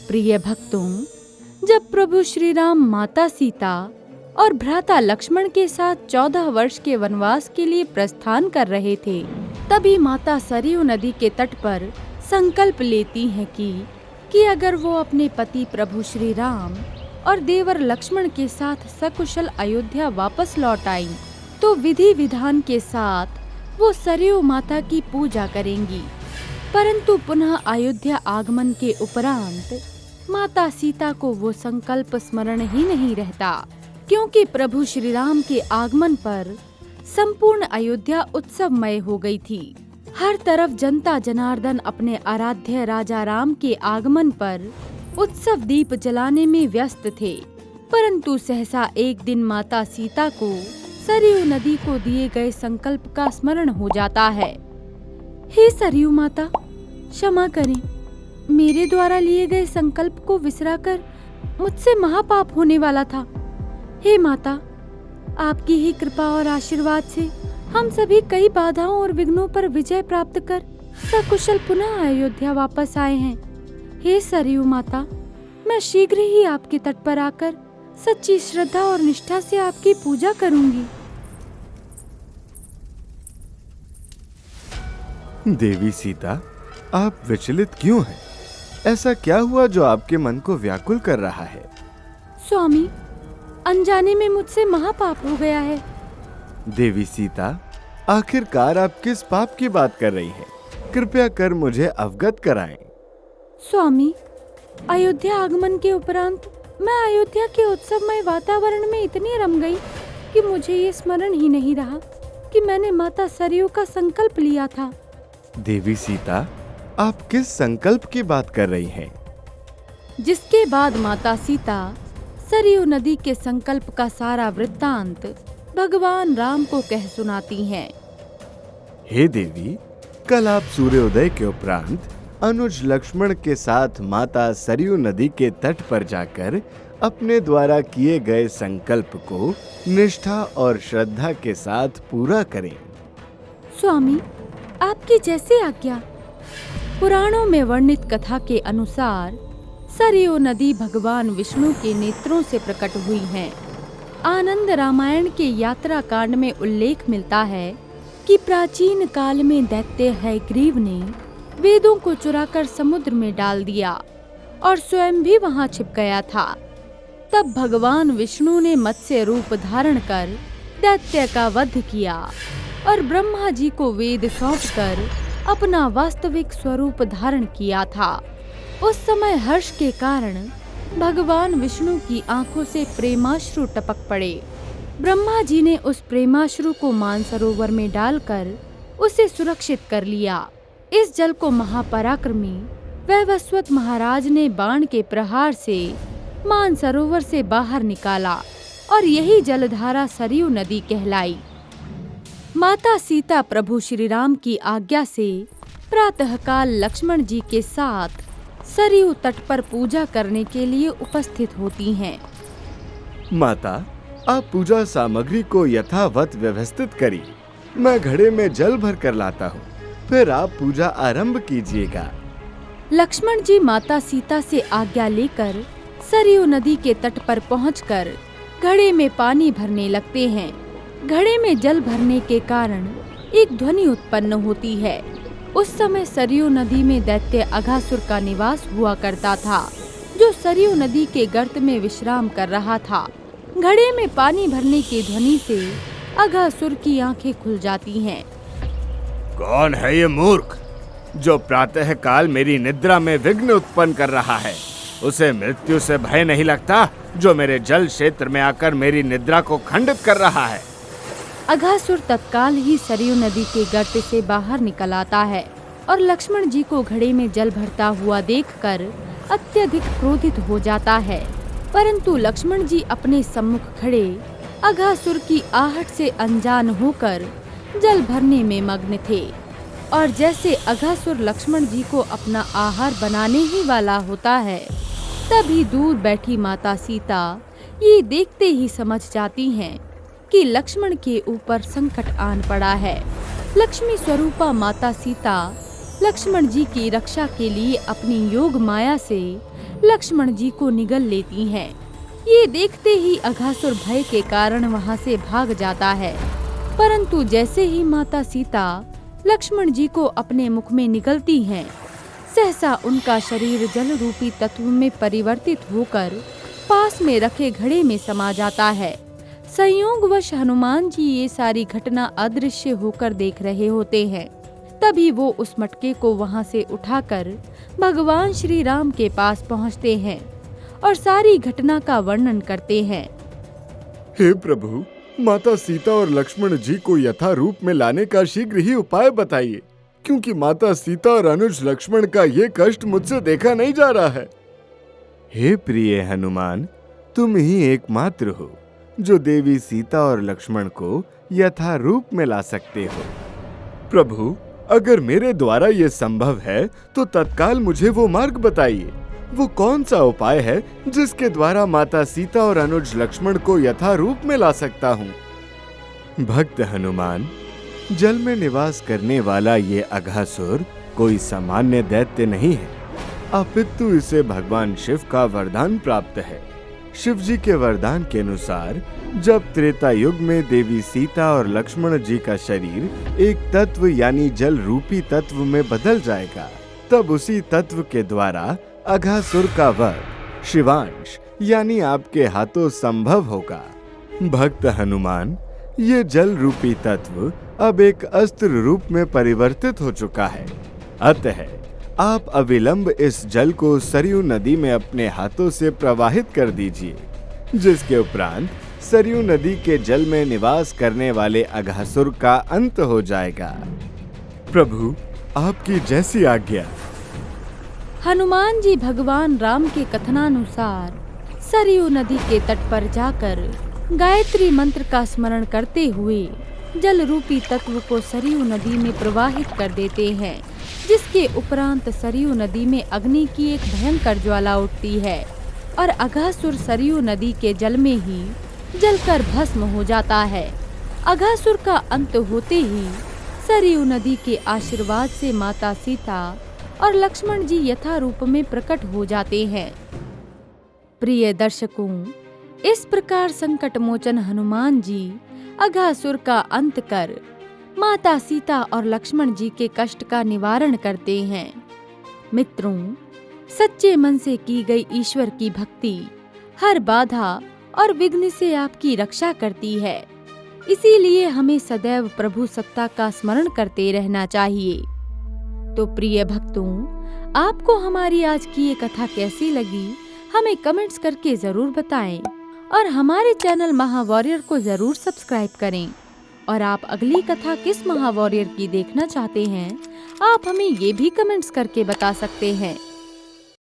प्रिय भक्तों, जब प्रभु श्री राम माता सीता और भ्राता लक्ष्मण के साथ 14 वर्ष के वनवास के लिए प्रस्थान कर रहे थे, तभी माता सरयू नदी के तट पर संकल्प लेती हैं कि अगर वो अपने पति प्रभु श्री राम और देवर लक्ष्मण के साथ सकुशल अयोध्या वापस लौट आईं, तो विधि विधान के साथ वो सरयू माता की पूजा करेंगी। परंतु पुनः अयोध्या आगमन के उपरांत माता सीता को वो संकल्प स्मरण ही नहीं रहता, क्योंकि प्रभु श्री राम के आगमन पर संपूर्ण अयोध्या उत्सवमय हो गई थी। हर तरफ जनता जनार्दन अपने आराध्य राजा राम के आगमन पर उत्सव दीप जलाने में व्यस्त थे। परंतु सहसा एक दिन माता सीता को सरयू नदी को दिए गए संकल्प का स्मरण हो जाता है। हे सरयू माता, क्षमा करें, मेरे द्वारा लिए गए संकल्प को विसराकर मुझसे महापाप होने वाला था। हे माता, आपकी ही कृपा और आशीर्वाद से हम सभी कई बाधाओं और विघ्नों पर विजय प्राप्त कर सकुशल पुनः अयोध्या वापस आए हैं। हे सरयू माता, मैं शीघ्र ही आपके तट पर आकर सच्ची श्रद्धा और निष्ठा से आपकी पूजा करूंगी। देवी सीता, आप विचलित क्यों हैं? ऐसा क्या हुआ जो आपके मन को व्याकुल कर रहा है? स्वामी, अनजाने में मुझसे महापाप हो गया है। देवी सीता, आखिरकार आप किस पाप की बात कर रही हैं? कृपया कर मुझे अवगत कराएं। स्वामी, अयोध्या आगमन के उपरांत मैं अयोध्या के उत्सवमय वातावरण में इतनी रम गई कि मुझे ये स्मरण ही नहीं रहा कि मैंने माता सरयू का संकल्प लिया था। देवी सीता, आप किस संकल्प की बात कर रही हैं? जिसके बाद माता सीता सरयू नदी के संकल्प का सारा वृत्तांत भगवान राम को कह सुनाती हैं। हे देवी, कल आप सूर्योदय के उपरांत अनुज लक्ष्मण के साथ माता सरयू नदी के तट पर जाकर अपने द्वारा किए गए संकल्प को निष्ठा और श्रद्धा के साथ पूरा करें। स्वामी, आपकी जैसी आज्ञा। पुराणों में वर्णित कथा के अनुसार सरयू नदी भगवान विष्णु के नेत्रों से प्रकट हुई है। आनंद रामायण के यात्रा कांड में उल्लेख मिलता है कि प्राचीन काल में दैत्य हयग्रीव ने वेदों को चुराकर समुद्र में डाल दिया और स्वयं भी वहां छिप गया था। तब भगवान विष्णु ने मत्स्य रूप धारण कर दैत्य का वध किया और ब्रह्मा जी को वेद सौंपकर अपना वास्तविक स्वरूप धारण किया था। उस समय हर्ष के कारण भगवान विष्णु की आंखों से प्रेमाश्रु टपक पड़े। ब्रह्मा जी ने उस प्रेमाश्रु को मानसरोवर में डालकर उसे सुरक्षित कर लिया। इस जल को महापराक्रमी वैवस्वत महाराज ने बाण के प्रहार से मानसरोवर से बाहर निकाला और यही जलधारा सरयू नदी कहलाई। माता सीता प्रभु श्री राम की आज्ञा से प्रातःकाल लक्ष्मण जी के साथ सरयू तट पर पूजा करने के लिए उपस्थित होती हैं। माता, आप पूजा सामग्री को यथावत व्यवस्थित करिए। मैं घड़े में जल भर कर लाता हूँ, फिर आप पूजा आरंभ कीजिएगा। लक्ष्मण जी माता सीता से आज्ञा लेकर सरयू नदी के तट पर पहुंचकर घड़े में पानी भरने लगते हैं। घड़े में जल भरने के कारण एक ध्वनि उत्पन्न होती है। उस समय सरयू नदी में दैत्य अघासुर का निवास हुआ करता था, जो सरयू नदी के गर्त में विश्राम कर रहा था। घड़े में पानी भरने की ध्वनि से अघासुर की आंखें खुल जाती हैं। कौन है ये मूर्ख जो प्रातः काल मेरी निद्रा में विघ्न उत्पन्न कर रहा है? उसे मृत्यु से भय नहीं लगता, जो मेरे जल क्षेत्र में आकर मेरी निद्रा को खंडित कर रहा है। अघासुर तत्काल ही सरयू नदी के गर्त से बाहर निकल आता है और लक्ष्मण जी को घड़े में जल भरता हुआ देखकर अत्यधिक क्रोधित हो जाता है। परंतु लक्ष्मण जी अपने सम्मुख खड़े अघासुर की आहट से अनजान होकर जल भरने में मग्न थे और जैसे अघासुर लक्ष्मण जी को अपना आहार बनाने ही वाला होता है, तभी दूर बैठी माता सीता ये देखते ही समझ जाती हैं कि लक्ष्मण के ऊपर संकट आन पड़ा है। लक्ष्मी स्वरूपा माता सीता लक्ष्मण जी की रक्षा के लिए अपनी योग माया से लक्ष्मण जी को निगल लेती हैं। ये देखते ही अघासुर भय के कारण वहां से भाग जाता है, परंतु जैसे ही माता सीता लक्ष्मण जी को अपने मुख में निगलती हैं, सहसा उनका शरीर जल रूपी तत्व में परिवर्तित होकर पास में रखे घड़े में समा जाता है। संयोगवश हनुमान जी ये सारी घटना अदृश्य होकर देख रहे होते हैं। तभी वो उस मटके को वहां से उठाकर भगवान श्री राम के पास पहुंचते हैं और सारी घटना का वर्णन करते हैं। हे प्रभु, माता सीता और लक्ष्मण जी को यथा रूप में लाने का शीघ्र ही उपाय बताइए, क्योंकि माता सीता और अनुज लक्ष्मण का ये कष्ट मुझसे देखा नहीं जा रहा है। हे प्रिय हनुमान, तुम ही एकमात्र हो जो देवी सीता और लक्ष्मण को यथा रूप में ला सकते हो। प्रभु, अगर मेरे द्वारा ये संभव है तो तत्काल मुझे वो मार्ग बताइए। वो कौन सा उपाय है जिसके द्वारा माता सीता और अनुज लक्ष्मण को यथा रूप में ला सकता हूँ? भक्त हनुमान, जल में निवास करने वाला ये अघासुर कोई सामान्य दैत्य नहीं है, अपितु इसे भगवान शिव का वरदान प्राप्त है। शिव जी के वरदान के अनुसार जब त्रेता युग में देवी सीता और लक्ष्मण जी का शरीर एक तत्व यानी जल रूपी तत्व में बदल जाएगा, तब उसी तत्व के द्वारा अघासुर का वध शिवांश यानी आपके हाथों संभव होगा। भक्त हनुमान, ये जल रूपी तत्व अब एक अस्त्र रूप में परिवर्तित हो चुका है, अतः आप अविलंब इस जल को सरयू नदी में अपने हाथों से प्रवाहित कर दीजिए, जिसके उपरांत सरयू नदी के जल में निवास करने वाले अघासुर का अंत हो जाएगा। प्रभु, आपकी जैसी आज्ञा। हनुमान जी भगवान राम के कथनानुसार सरयू नदी के तट पर जाकर गायत्री मंत्र का स्मरण करते हुए जल रूपी तत्व को सरयू नदी में प्रवाहित कर देते हैं, जिसके उपरांत सरयू नदी में अग्नि की एक भयंकर ज्वाला उठती है और अघासुर सरयू नदी के जल में ही जलकर भस्म हो जाता है। अघासुर का अंत होते ही सरयू नदी के आशीर्वाद से माता सीता और लक्ष्मण जी यथा रूप में प्रकट हो जाते हैं। प्रिय दर्शकों, इस प्रकार संकट मोचन हनुमान जी अघासुर का अंत कर माता सीता और लक्ष्मण जी के कष्ट का निवारण करते हैं। मित्रों, सच्चे मन से की गई ईश्वर की भक्ति हर बाधा और विघ्न से आपकी रक्षा करती है। इसीलिए हमें सदैव प्रभु सत्ता का स्मरण करते रहना चाहिए। तो प्रिय भक्तों, आपको हमारी आज की ये कथा कैसी लगी, हमें कमेंट्स करके जरूर बताएं और हमारे चैनल महावॉरियर को जरूर सब्सक्राइब करें। और आप अगली कथा किस महावॉरियर की देखना चाहते हैं, आप हमें ये भी कमेंट्स करके बता सकते हैं।